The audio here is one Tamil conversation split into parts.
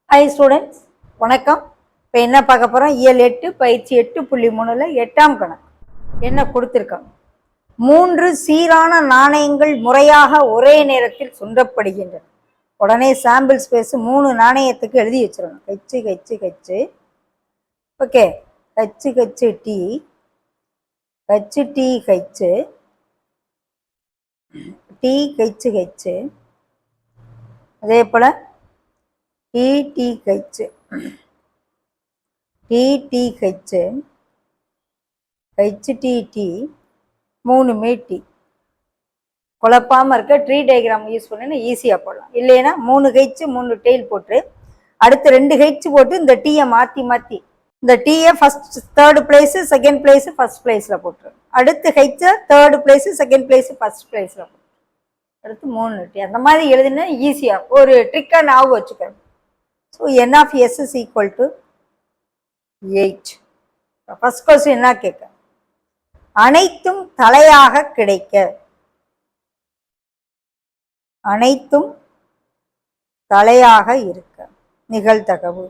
ஹாய் ஸ்டூடெண்ட்ஸ், வணக்கம். இப்போ என்ன பார்க்க போகிறோம்? இயல் 8 பயிற்சி 8.3 8ஆம் கணக்கு என்ன கொடுத்துருக்காங்க? 3 சீரான நாணயங்கள் முறையாக ஒரே நேரத்தில் சுண்டப்படுகின்றன. உடனே சாம்பிள் ஸ்பேஸ் 3 நாணயத்துக்கு எழுதி வச்சிடணும். ஹெச்சு ஹெச்சு ஹெச்சு, ஓகே, ஹெச்சு ஹெச்சு டி, ஹெச்சு டி ஹெச்சு, டி ஹெச்சு ஹெச்சு, அதே போல் டிடிஹெச், டிடிஹெச், ஹெச்டிடி, 3மே டி. குழப்பாமல் இருக்க ட்ரீ டயக்ராம் யூஸ் பண்ணி ஈஸியாக போடலாம். இல்லைன்னா 3 ஹெச் 3 டெய்ல் போட்டு அடுத்து 2 ஹெச் போட்டு இந்த டீயை மாற்றி மாற்றி இந்த டீயை first 3rd place, 2nd place, 1st பிளேஸில் போட்டுரு. அடுத்து ஹெச்சை 3rd place, 2nd place, 1st பிளேஸில் போட்டு அடுத்து 3 டி. அந்த மாதிரி எழுதுனா ஈஸியாக ஒரு ட்ரிக்காக ஞாபகம் வச்சுக்கிறேன். So n of s is equal to 8. First question என்ன கேட்க? அனைத்தும் தலையாக கிடைக்க, அனைத்தும் தலையாக இருக்க நிகழ்தகவு.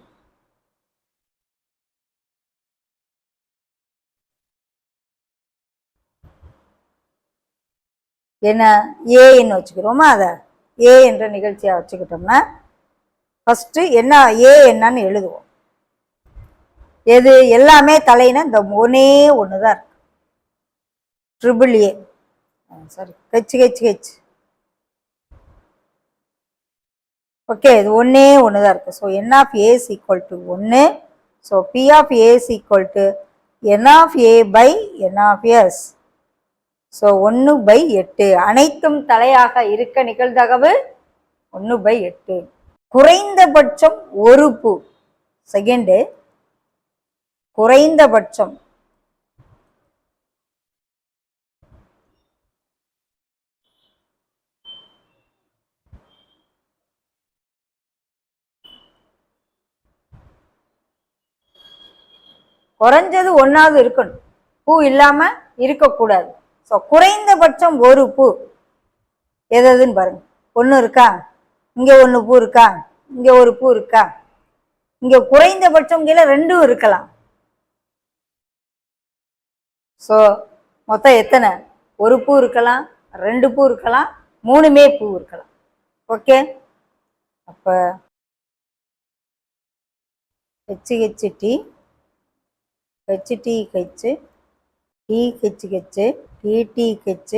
என்ன ஏன்னு வச்சுக்கிறோமா? அதை ஏ என்ற நிகழ்ச்சியாக வச்சுக்கிட்டோம்னா ஃபஸ்ட்டு என்ன ஏ என்னன்னு எழுதுவோம். எது எல்லாமே தலைனா இந்த ஒன்னே ஒன்று தான் இருக்கு. Triple A, sorry, H H H, okay, இது ஒன்னே ஒன்று தான் இருக்கு. So N of A is equal to 1. So P of A is equal to N of A by N of S. So 1/8. அனைத்தும் தலையாக இருக்க நிகழ்தகவு 1/8. குறைந்தபட்சம் ஒரு பூ. செகண்டு, குறைந்தபட்சம் குறைஞ்சது 1ஆவது இருக்கணும், பூ இல்லாம இருக்கக்கூடாது. ஸோ குறைந்தபட்சம் ஒரு பூ எதுன்னு பாருங்க. 1 இருக்கா, இங்க 1 பூ இருக்கா, இங்க ஒரு பூ இருக்கா, இங்க குறைந்தபட்சம் கீழே 2 இருக்கலாம். ஸோ மொத்தம் எத்தனை? ஒரு பூ இருக்கலாம், 2 பூ இருக்கலாம், 3மே பூ இருக்கலாம். ஓகே, அப்ப ஹெச்ஹெச்டி, ஹெச்டிஹெச், டிஹெச்ஹெச், டிடிஹெச்.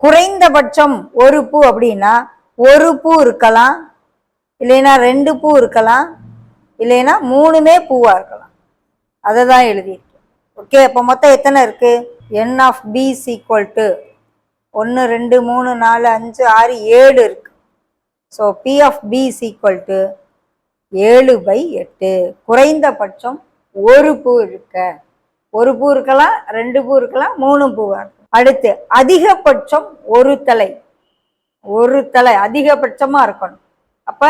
குறைந்தபட்சம் ஒரு பூ அப்படின்னா ஒரு பூ இருக்கலாம், இல்லைன்னா 2 பூ இருக்கலாம், இல்லைன்னா 3மே பூவா இருக்கலாம். அதை தான் எழுதியிருக்கேன். ஓகே, அப்போ மொத்தம் எத்தனை இருக்கு? N of P is equal to 1 2 3 4 5 6 7 இருக்கு. So P of P is equal to 7/8. குறைந்தபட்சம் ஒரு பூ இருக்க, ஒரு பூ இருக்கலாம், 2 பூ இருக்கலாம், 3 பூவா இருக்கும். அடுத்து அதிகபட்சம் ஒரு தலை, ஒரு தலை அதிகபட்சமா இருக்கணும். அப்ப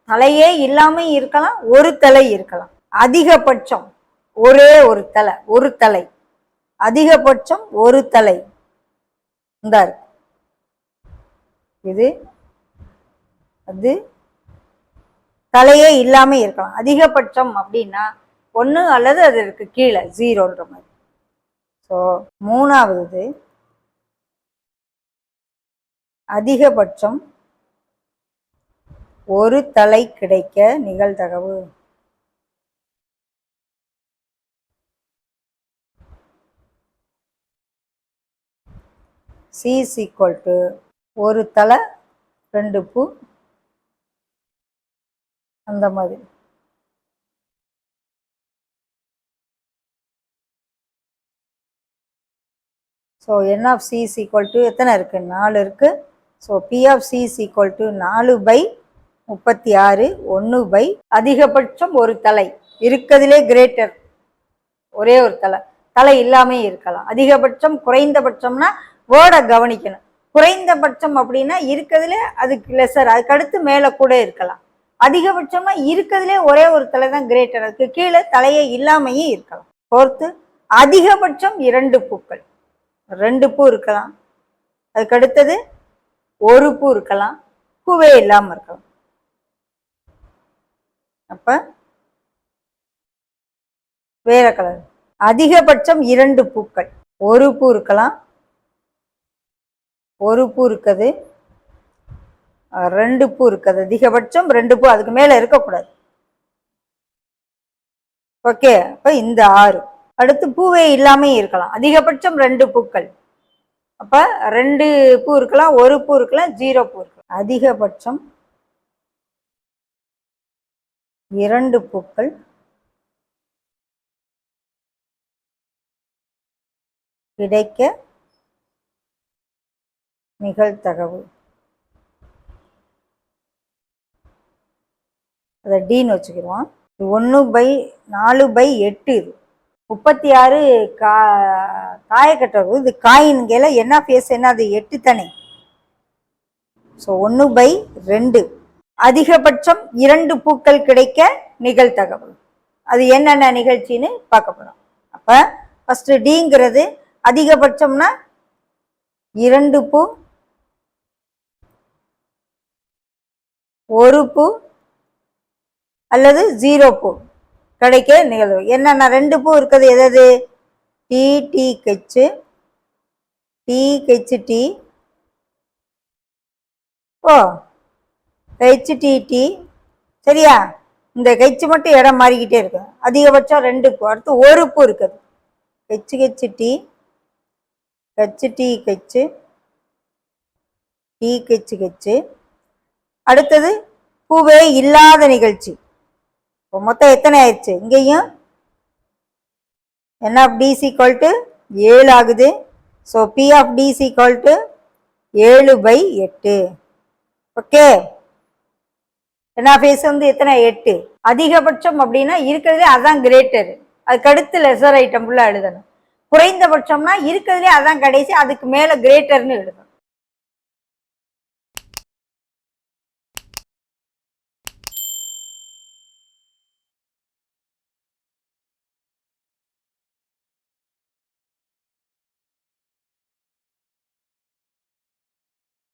தலையே இல்லாம இருக்கலாம், ஒரு தலை இருக்கலாம். அதிகபட்சம் ஒரே ஒரு தலை, ஒரு தலை, அதிகபட்சம் ஒரு தலை இந்த இருக்கு. இது அது தலையே இல்லாம இருக்கலாம். அதிகபட்சம் அப்படின்னா 1 அல்லது அதற்கு கீழே 0ன்ற மாதிரி. ஸோ 3வது அதிகபட்சம் ஒரு தலை கிடைக்க நிகழ்தகவு. சி இஸ் ஈக்குவல் டு ஒரு தலை 2 பூ அந்த மாதிரி. So N of C is equal to எத்தனை இருக்கு? 4 இருக்கு. So P of C is equal to 4/36. 1 அதிகபட்சம் ஒரு தலை இருக்கிறதுலே கிரேட்டர் ஒரே ஒரு தலை, தலை இல்லாமே இருக்கலாம். அதிகபட்சம் குறைந்தபட்சம்னா வேர்டை கவனிக்கணும். குறைந்தபட்சம் அப்படின்னா இருக்கிறதுல அதுக்கு லெசர், அதுக்கு அடுத்து மேலே கூட இருக்கலாம். அதிகபட்சமா இருக்கிறதுலே ஒரே ஒரு தலை தான் கிரேட்டர், அதுக்கு கீழே தலையே இல்லாமையே இருக்கலாம். பொறுத்து அதிகபட்சம் 2 பூக்கள், 2 பூ இருக்கலாம், அதுக்கு அடுத்தது ஒரு பூ இருக்கலாம், பூவே இல்லாம இருக்கலாம். அப்ப வேற கலர். அதிகபட்சம் 2 பூக்கள். ஒரு பூ இருக்கலாம், ஒரு பூ இருக்குது, 2 பூ இருக்குது. அதிகபட்சம் 2 பூ, அதுக்கு மேல இருக்கக்கூடாது. ஓகே, அப்ப இந்த 6. அடுத்து பூவே இல்லாம இருக்கலாம். அதிகபட்சம் 2 பூக்கள். அப்ப 2 பூ இருக்கலாம், ஒரு பூ இருக்கலாம், 0 பூ இருக்கலாம். அதிகபட்சம் 2 பூக்கள் கிடைக்க நிகழ்தகவு. அதை டீன்னு வச்சுக்கிடுவோம். 1/4/8. இது 36 தாயக்கட்டை. இது காயின்கையில் என்ன ஃபேஸ் என்ன, அது 8 தானே. ஸோ 1/2. அதிகபட்சம் 2 பூக்கள் கிடைக்க நிகழ்தகவு. அது என்னென்ன நிகழ்ச்சின்னு பார்க்க போறோம். அப்ப ஃபர்ஸ்ட் டிங்கிறது அதிகபட்சம்னா 2 பூ, ஒரு பூ அல்லது 0 பூ கிடைக்க நிகழ்வு. என்னன்னா 2 பூ இருக்குது. எதாவது டி டி கெச்சு, டி கெச்சு டி, ஓ கெச்சு டி டி. சரியா, இந்த கெச்சு மட்டும் இடம் மாறிக்கிட்டே இருக்கு. அதிகபட்சம் 2 பூ. அடுத்து ஒரு பூ இருக்குது. கெச்சு கெச்சு டி, கெச்சு டி கெச்சு, டி கெச்சு கெச்சு. அடுத்தது பூவே இல்லாத நிகழ்ச்சி. இப்போ மொத்தம் எத்தனை ஆயிடுச்சு? இங்கேயும் n of d is equal to 7 ஆகுது. So p of d is equal to 7/8. Okay, n of s வந்து எத்தனை? 8. அதிகபட்சம் அப்படின்னா இருக்கிறதுலே அதான் கிரேட்டர், அதுக்கு அடுத்து லெசர் ஐட்டம் ஃபுல்லாக எழுதணும். குறைந்தபட்சம்னா இருக்கிறதுலே அதான் கடைசி, அதுக்கு மேலே கிரேட்டர்னு எழுதணும்.